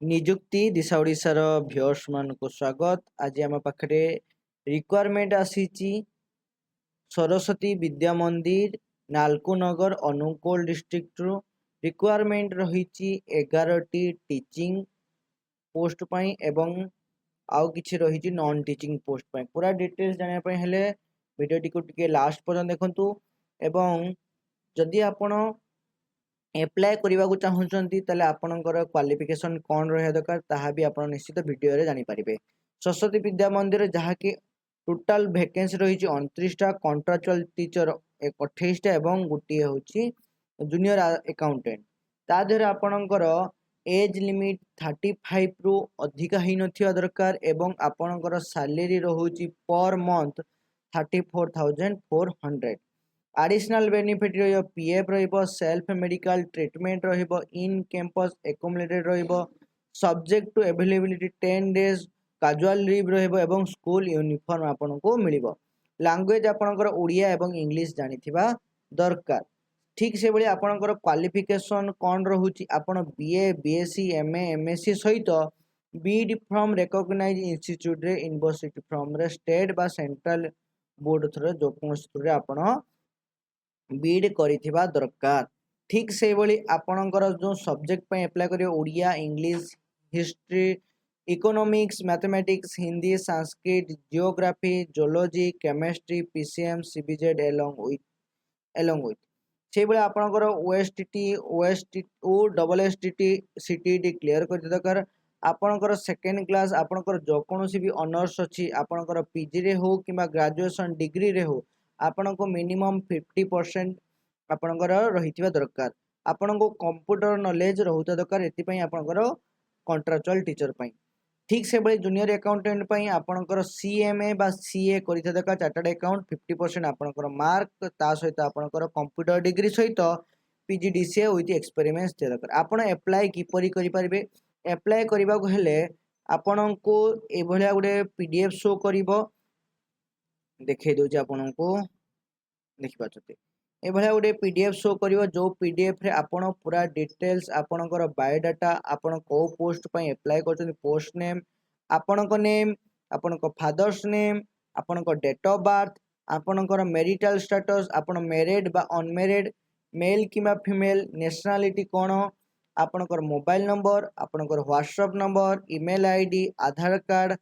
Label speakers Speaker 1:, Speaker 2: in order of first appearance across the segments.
Speaker 1: निजुक्ति दिशा ओडिशार व्यूअर्स मान को स्वागत। आज आम पाखे रिक्वायरमेंट आसी सरस्वती विद्या मंदिर नालकोनगर अनुकोल डिस्ट्रिक्ट रु रिक्वायरमेंट रही 11 टीचिंग पोस्ट पाई एवं आउ किछि रही नॉन टीचिंग पोस्ट पाई। पूरा डिटेल्स जानिया पई हेले वीडियो को टिके लास्ट पर्यंत देखंतु एवं जदि आपण एप्लाय करने को चाहूँगी ताले आपणकर क्वालिफिकेशन कौन रहा दरकार ताहा भी आप निश्चित वीडियो रे जानि पारिबे। सरस्वती विद्या मंदिर जहाँकि टोटाल वैकेंसी रही 29टा, कॉन्ट्राक्चुअल टीचर 28टा एवं गोटे हूँ जूनियर अकाउंटेंट। ता देहरे आपणकर एज लिमिट 35 रु अधिका ही नथिया दरकार एवं आपणकर सैलरी रहूची पर मंथ 34,400। एडिशनल बेनिफिट रहिबो पीएफ रहिबो, सेल्फ मेडिकल ट्रीटमेंट रहिबो, इन कैंपस एकोमोडेटेड रहिबो, subject to availability 10 days casual leave रहिबो एवं स्कूल यूनिफॉर्म आपनको मिलिबो। लैंग्वेज आपनकर ओडिया एवं इंग्लिश जानिथिबा दरकार। ठीक से बळे आपनकर क्वालिफिकेशन कोन रहुची आपण बीए, बीएससी, एमए, एमएससी सहित बीड फ्रॉम रिकॉग्नाइज्ड इंस्टीट्यूट रे यूनिवर्सिटी फ्रॉम रे स्टेट बा सेंट्रल बोर्ड थ्रू जो कोन रे आपण बीड करिथिबा दरकार। ठीक से बळे आपनकर जो सब्जेक्ट पे अप्लाई करियो Odia, English, history, economics, mathematics, Hindi, Sanskrit, geography, geology, chemistry, PCM, CBZ along with से बळे आपनकर OSTT, double STT, CTT clear कर दरकार। आपनकर सेकेंड क्लास आपनकर जो कोनोसी भी ऑनर्स अछि आपनकर पीजी रे हो किबा ग्रेजुएशन डिग्री रे हो आपनको मिनिमम 50% आपनकर रहिथिबा दरकार। आपनको कंप्यूटर नॉलेज रहुता दरकार। एति पई आपनकर कॉन्ट्रैक्चुअल टीचर पई। ठीक से बळे जूनियर अकाउंटेंट पई आपनकर सीएमए बा सीए करिथा दरकार। चार्टर्ड अकाउंट 50% आपनकर मार्क ता सहित आपनकर कंप्यूटर डिग्री सहित पीजीडीसीए विथ एक्सपेरिमेंस दरकार। आपण अप्लाई किपरि करि परिबे? अप्लाई करिबा को हेले आपनको ए भलिया गुडे पीडीएफ शो करिवो। देखे दोछि आपनको देखि पाछते ए भलिया गुडे पीडीएफ शो करिवो जो पीडीएफ रे आपण पूरा डिटेल्स आपनकर बायोडाटा आपण को पोस्ट पई अप्लाई करछन पोस्ट नेम आपनको फादर्स नेम आपनको डेट ऑफ बर्थ आपनकर मैरिटल स्टेटस आपण मैरिड बा अनमैरिड मेल किबा फीमेल नेशनलिटी कोन आपनकर मोबाइल नंबर आपनकर WhatsApp number email ID Aadhaar card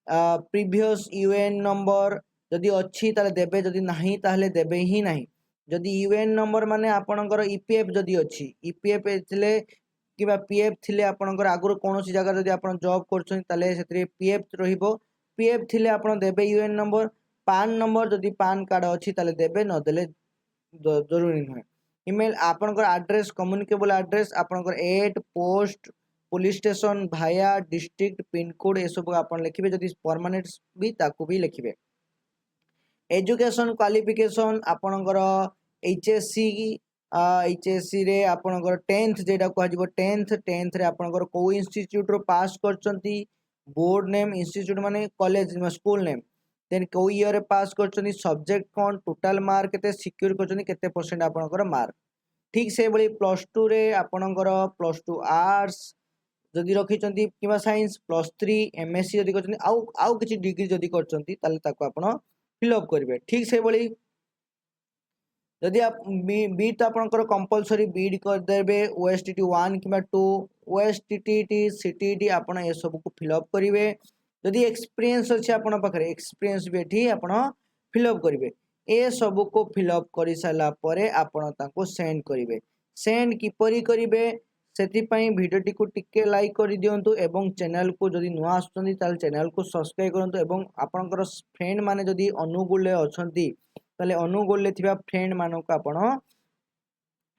Speaker 1: previous UN number जदि अच्छी ताले देबे जदि नहीं ताले देबे ही नहीं। जदि यूएन नंबर माने आपनकर ईपीएफ जदि अच्छी ईपीएफ थिले किबा पीएफ थिले आपनकर आगुर कोनोसी जगह जदि आपन जॉब करछन ताले सेतरे पीएफ रहिबो। पीएफ थिले आपन देबे यूएन नंबर। पान नंबर जदि पान कार्ड अच्छी ताले देबे न देले जरूरी नहीं। ईमेल आपनकर एड्रेस कम्युनिकेबल एड्रेस आपनकर एट पोस्ट पुलिस स्टेशन भाया डिस्ट्रिक्ट पिन कोड ए सब आपन लिखिबे। जदि परमानेंट भी ताकू भी लिखिबे। एजुकेशन क्वालिफिकेशन आपनकर एचएससी रे आपनकर 10th जेटा कह जिवो 10th रे आपनकर को इंस्टीट्यूट रो पास करचंती बोर्ड नेम इंस्टीट्यूट माने कॉलेज स्कूल नेम देन को ईयर रे पास करचंती सब्जेक्ट कोन टोटल मार्क केते सिक्योर करचंती केते परसेंट आपनकर मार्क। ठीक से बळी +2 रे आपनकर +2 आर्ट्स जदि रखिचंती किबा साइंस +3 एमएससी जदि करचंती आउ किछि डिग्री जदि करचंती ताले ताको आपण फिलअप करिवे। ठीक से बळी जदि आप बीड तो आपनकर कंपलसरी बीड कर देबे ओएसटीटी 1 किबा 2 ओएसटीटी सीटीटी आपण ए सब को फिलअप करिवे। जदि एक्सपीरियंस अछि आपण पाखरे एक्सपीरियंस भी एठी आपण फिलअप करिवे। ए सब को फिलअप करि साला परे आपण ताको सेंड करिवे। सेंड किपरि करिवे सेति पई वीडियो को टिके लाइक कर दियंतु एवं चैनल को जदि नुआ आछंती ताल चैनल को सब्सक्राइब करंतु एवं आपनकर फ्रेंड माने जदि अनुगुल अछंती ताले अनुगुल ले थिबा फ्रेंड मानको आपण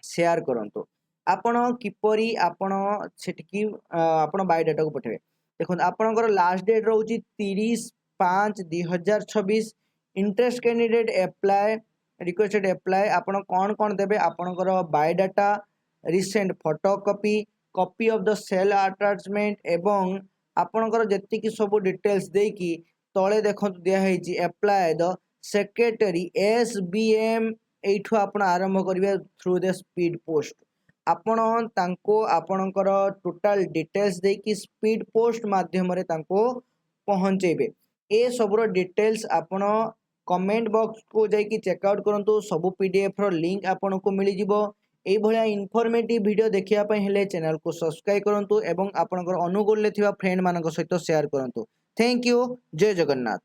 Speaker 1: शेयर करंतु। आपण किपरि आपण सेटकी आपण बायोडाटा को पठेबे। देखो आपनकर लास्ट डेट रहउची 30/5/2026। Interest candidate apply requested apply आपण कोन कोन देबे आपनकर biodata recent photocopy copy of the cell attachment एवं आपनकर जति की सब डिटेल्स देकी तळे देखंतु दिया हेची अप्लाई द सेक्रेटरी एसबीएम एठु आपण आरंभ करिवे थ्रू द स्पीड पोस्ट। ଆପଣ ତାଙ୍କୁ ଆପଣଙ୍କର ଟୋଟାଲ ଡିଟେଲ୍ସ ଦେଇକି ସ୍ପିଡ୍ ପୋଷ୍ଟ ମାଧ୍ୟମରେ ତାଙ୍କୁ ପହଞ୍ଚେଇବେ। ଏ ସବୁର ଡିଟେଲ୍ସ ଆପଣ କମେଣ୍ଟ ବକ୍ସକୁ ଯାଇକି ଚେକଆଉଟ୍ କରନ୍ତୁ। ସବୁ PDFର ଲିଙ୍କ୍ ଆପଣଙ୍କୁ ମିଳିଯିବ। ଏଇଭଳିଆ ଇନଫର୍ମେଟିଭ୍ ଭିଡ଼ିଓ ଦେଖିବା ପାଇଁ ହେଲେ ଚ୍ୟାନେଲକୁ ସବସ୍କ୍ରାଇବ୍ କରନ୍ତୁ ଏବଂ ଆପଣଙ୍କର ଅନୁଗୁଳରେ ଥିବା ଫ୍ରେଣ୍ଡମାନଙ୍କ ସହିତ ସେୟାର କରନ୍ତୁ। Thank you. ଜୟ ଜଗନ୍ନାଥ।